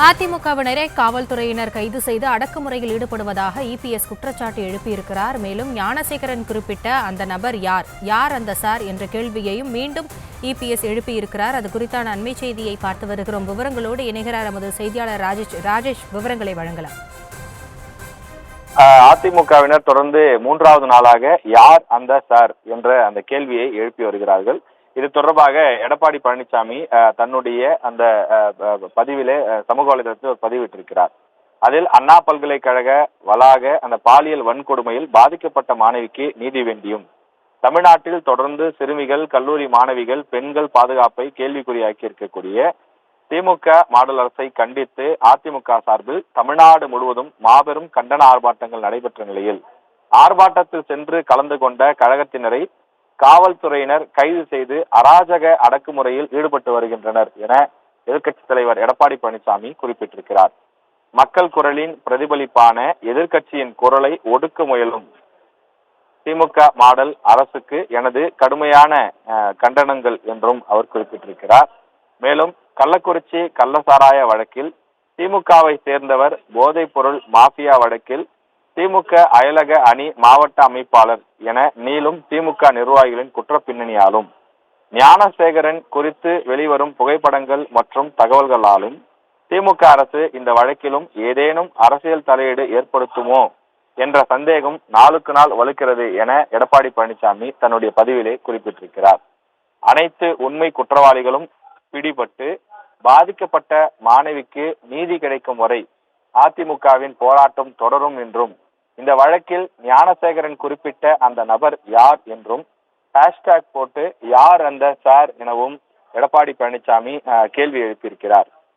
அதிமுகவினரை காவல்துறையினர் கைது செய்து அடக்குமுறையில் ஈடுபடுவதாக இபிஎஸ் குற்றச்சாட்டு எழுப்பியிருக்கிறார். மேலும் ஞானசேகரன் குறிப்பிட்ட அந்த நபர் யார் அந்த சார் என்ற கேள்வியையும் மீண்டும் இபிஎஸ் எழுப்பியிருக்கிறார். அது குறித்தான அண்மை செய்தியை பார்த்து வருகிறோம். விவரங்களோடு இணைகிறார் நமது செய்தியாளர் ராஜேஷ். விவரங்களை வழங்கலாம். அதிமுகவினர் தொடர்ந்து மூன்றாவது நாளாக யார் அந்த சார் என்ற அந்த கேள்வியை எழுப்பி வருகிறார்கள். இது தொடர்பாக எடப்பாடி பழனிசாமி தன்னுடைய அந்த பதிவிலே சமூக வலைதளத்தில் ஒரு பதிவிட்டிருக்கிறார். அதில் அண்ணா பல்கலைக்கழக வளாக அந்த பாலியல் வன்கொடுமையில் பாதிக்கப்பட்ட மாணவிக்கு நீதி வேண்டியும், தமிழ்நாட்டில் தொடர்ந்து சிறுமிகள், கல்லூரி மாணவிகள், பெண்கள் பாதுகாப்பை கேள்விக்குறியாக்கி இருக்கக்கூடிய திமுக மாடல் அரசை கண்டித்து அதிமுக சார்பில் தமிழ்நாடு முழுவதும் மாபெரும் கண்டன ஆர்ப்பாட்டங்கள் நடைபெற்ற நிலையில் ஆர்ப்பாட்டத்தில் சென்று கலந்து கொண்ட கழகத்தினரை காவல்துறையினர் கைது செய்து அராஜக அடக்குமுறையில் ஈடுபட்டு வருகின்றனர் என எதிர்க்கட்சித் தலைவர் எடப்பாடி பழனிசாமி குறிப்பிட்டிருக்கிறார். மக்கள் குரலின் பிரதிபலிப்பான எதிர்க்கட்சியின் குரலை ஒடுக்க முயலும் திமுக மாடல் அரசுக்கு எனது கடுமையான கண்டனங்கள் என்றும் அவர் குறிப்பிட்டிருக்கிறார். மேலும் கள்ளக்குறிச்சி கள்ளசாராய வழக்கில் திமுகவை சேர்ந்தவர், போதைப் பொருள் மாஃபியா வழக்கில் திமுக அயலக அணி மாவட்ட அமைப்பாளர் என நீளும் திமுக நிர்வாகிகளின் குற்ற பின்னணியாலும், ஞானசேகரன் குறித்து வெளிவரும் புகைப்படங்கள் மற்றும் தகவல்களாலும் திமுக அரசு இந்த வழக்கிலும் ஏதேனும் அரசியல் தலையீடு ஏற்படுத்துமோ என்ற சந்தேகம் நாளுக்கு நாள் வலுக்கிறது என எடப்பாடி பழனிசாமி தன்னுடைய பதிவிலே குறிப்பிட்டிருக்கிறார். அனைத்து உண்மை குற்றவாளிகளும் பிடிபட்டு பாதிக்கப்பட்ட மாணவிக்கு நீதி கிடைக்கும் வரை அதிமுகவின் போராட்டம் தொடரும் என்றும், இந்த வழக்கில் ஞானசேகரன் குறிப்பிட்ட அந்த நபர் யார் என்றும் ஹேஷ்டாக் போட்டு யார் அந்த சார் எனவும் எடப்பாடி பழனிசாமி கேள்வி எழுப்பியிருக்கிறார்.